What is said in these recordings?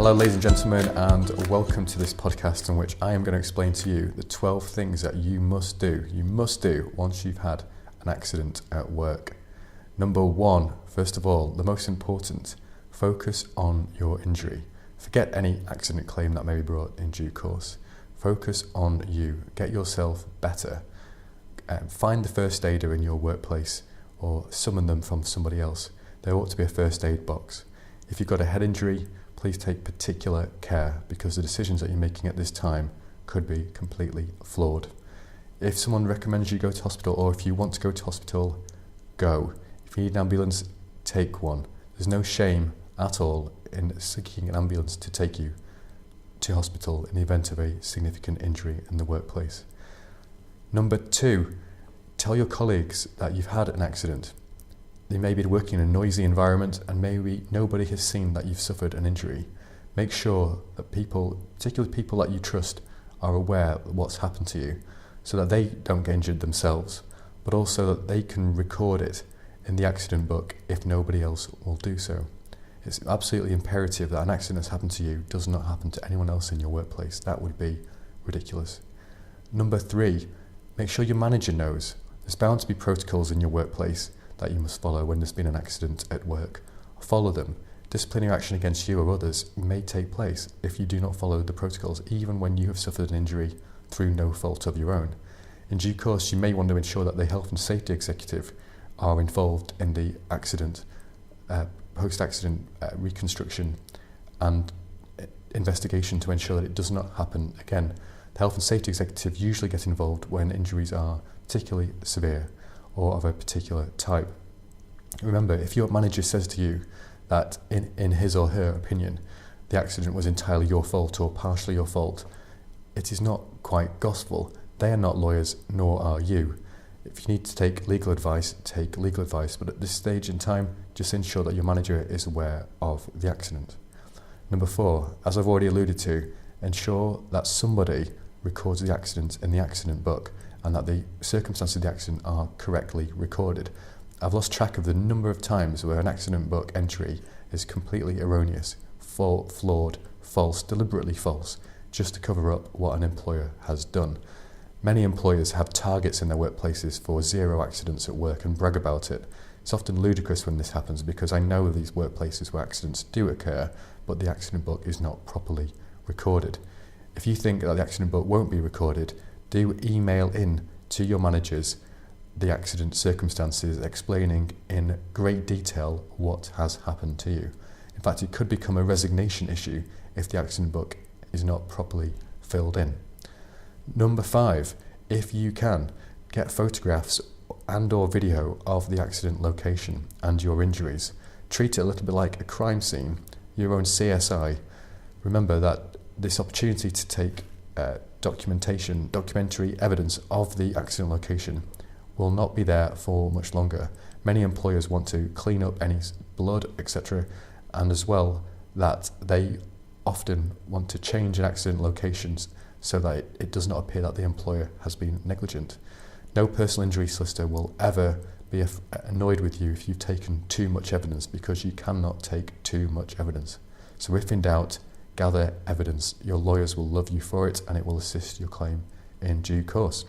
Hello ladies and gentlemen, and welcome to this podcast in which I am going to explain to you the 12 things that you must do once you've had an accident at work. Number 1, first of all, the most important, focus on your injury. Forget any accident claim that may be brought in due course. Focus on you, get yourself better. Find the first aider in your workplace or summon them from somebody else. There ought to be a first aid box. If you've got a head injury, please take particular care because the decisions that you're making at this time could be completely flawed. If someone recommends you go to hospital, or if you want to go to hospital, go. If you need an ambulance, take one. There's no shame at all in seeking an ambulance to take you to hospital in the event of a significant injury in the workplace. Number 2, tell your colleagues that you've had an accident. They may be working in a noisy environment and maybe nobody has seen that you've suffered an injury. Make sure that people, particularly people that you trust, are aware of what's happened to you so that they don't get injured themselves, but also that they can record it in the accident book if nobody else will do so. It's absolutely imperative that an accident that's happened to you does not happen to anyone else in your workplace. That would be ridiculous. Number 3, make sure your manager knows. There's bound to be protocols in your workplace that you must follow when there's been an accident at work. Follow them. Disciplinary action against you or others may take place if you do not follow the protocols, even when you have suffered an injury through no fault of your own. In due course, you may want to ensure that the health and safety executive are involved in the accident, post-accident reconstruction and investigation to ensure that it does not happen again. The health and safety executive usually get involved when injuries are particularly severe or of a particular type. Remember, if your manager says to you that in his or her opinion the accident was entirely your fault or partially your fault, it is not quite gospel. They are not lawyers, nor are you. If you need to take legal advice, take legal advice, but at this stage in time, just ensure that your manager is aware of the accident. Number 4, as I've already alluded to, ensure that somebody records the accident in the accident book and that the circumstances of the accident are correctly recorded. I've lost track of the number of times where an accident book entry is completely erroneous, flawed, false, deliberately false, just to cover up what an employer has done. Many employers have targets in their workplaces for 0 accidents at work and brag about it. It's often ludicrous when this happens because I know of these workplaces where accidents do occur, but the accident book is not properly recorded. If you think that the accident book won't be recorded, do email in to your managers the accident circumstances, explaining in great detail what has happened to you. In fact, it could become a resignation issue if the accident book is not properly filled in. Number 5, if you can, get photographs and or video of the accident location and your injuries. Treat it a little bit like a crime scene, your own CSI. Remember that this opportunity to take documentary evidence of the accident location will not be there for much longer. Many employers want to clean up any blood, etc., and as well that they often want to change an accident locations so that it does not appear that the employer has been negligent. No personal injury solicitor will ever be annoyed with you if you've taken too much evidence, because you cannot take too much evidence. So if in doubt, gather evidence. Your lawyers will love you for it and it will assist your claim in due course.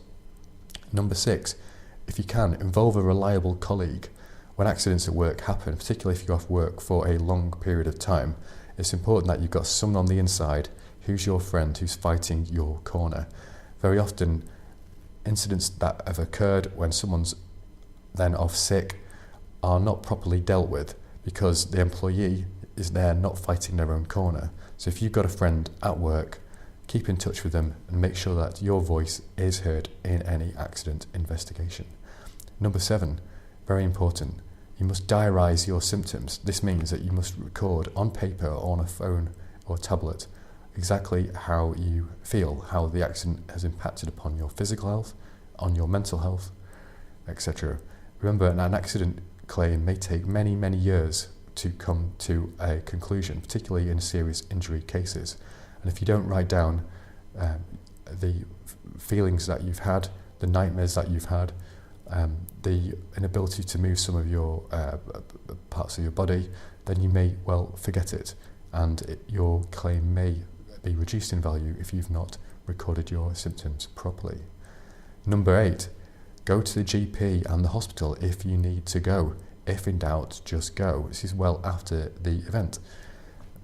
Number 6, if you can, involve a reliable colleague. When accidents at work happen, particularly if you're off work for a long period of time, it's important that you've got someone on the inside who's your friend, who's fighting your corner. Very often, incidents that have occurred when someone's then off sick are not properly dealt with because the employee is there not fighting their own corner. So if you've got a friend at work, keep in touch with them and make sure that your voice is heard in any accident investigation. Number 7, very important, you must diarise your symptoms. This means that you must record on paper or on a phone or tablet exactly how you feel, how the accident has impacted upon your physical health, on your mental health, etc. Remember, an accident claim may take many, many years to come to a conclusion, particularly in serious injury cases. And if you don't write down the feelings that you've had, the nightmares that you've had, the inability to move some of your parts of your body, then you may well forget it. and your claim may be reduced in value if you've not recorded your symptoms properly. Number 8, go to the GP and the hospital if you need to go. If in doubt, just go. This is well after the event.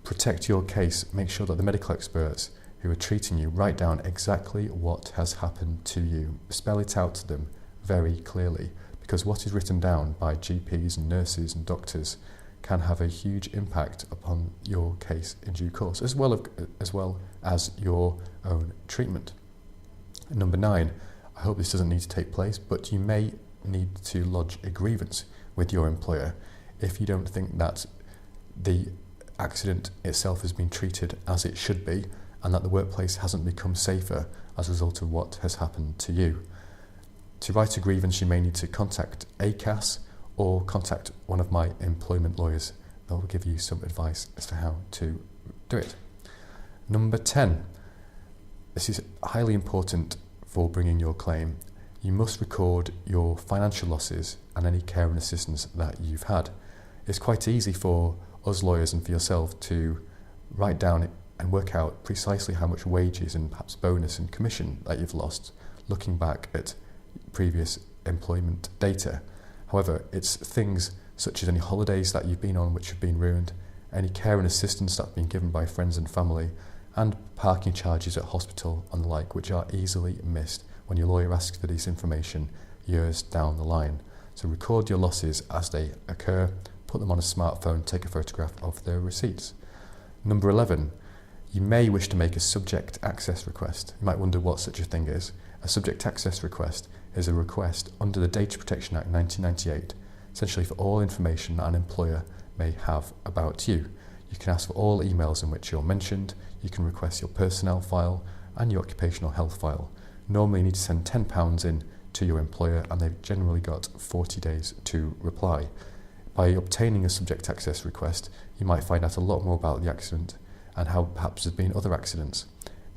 Protect your case. Make sure that the medical experts who are treating you write down exactly what has happened to you. Spell it out to them very clearly, because what is written down by GPs and nurses and doctors can have a huge impact upon your case in due course, as well as your own treatment. Number 9, I hope this doesn't need to take place, but you may need to lodge a grievance with your employer if you don't think that the accident itself has been treated as it should be and that the workplace hasn't become safer as a result of what has happened to you. To write a grievance, you may need to contact ACAS or contact one of my employment lawyers. They'll give you some advice as to how to do it. Number 10, this is highly important for bringing your claim. You must record your financial losses and any care and assistance that you've had. It's quite easy for us lawyers and for yourself to write down and work out precisely how much wages and perhaps bonus and commission that you've lost, looking back at previous employment data. However, it's things such as any holidays that you've been on which have been ruined, any care and assistance that's been given by friends and family, and parking charges at hospital and the like, which are easily missed when your lawyer asks for this information years down the line. So record your losses as they occur, put them on a smartphone, take a photograph of the receipts. Number 11, you may wish to make a subject access request. You might wonder what such a thing is. A subject access request is a request under the Data Protection Act 1998, essentially for all information that an employer may have about you. You can ask for all emails in which you're mentioned, you can request your personnel file and your occupational health file. Normally you need to send £10 in to your employer and they've generally got 40 days to reply. By obtaining a subject access request, you might find out a lot more about the accident and how perhaps there's been other accidents.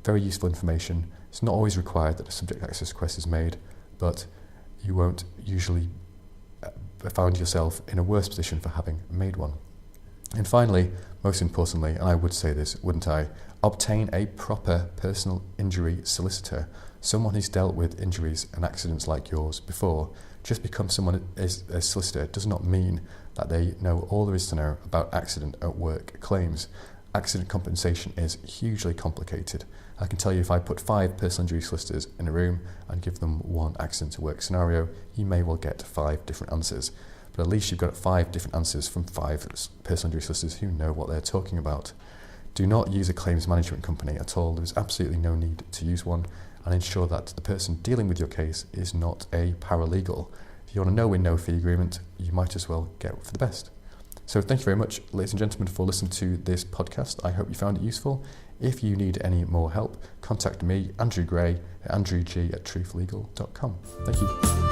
Very useful information. It's not always required that a subject access request is made, but you won't usually find yourself in a worse position for having made one. And finally, most importantly, and I would say this, wouldn't I, obtain a proper personal injury solicitor, someone who's dealt with injuries and accidents like yours before. Just because someone is a solicitor does not mean that they know all there is to know about accident at work claims. Accident compensation is hugely complicated. I can tell you if I put 5 personal injury solicitors in a room and give them one accident at work scenario, you may well get 5 different answers. But at least you've got 5 different answers from 5 personal injury solicitors who know what they're talking about. Do not use a claims management company at all. There is absolutely no need to use one, and ensure that the person dealing with your case is not a paralegal. If you want a no-win, no-fee agreement, you might as well get for the best. So thank you very much, ladies and gentlemen, for listening to this podcast. I hope you found it useful. If you need any more help, contact me, Andrew Gray, at andrewg@truthlegal.com. Thank you.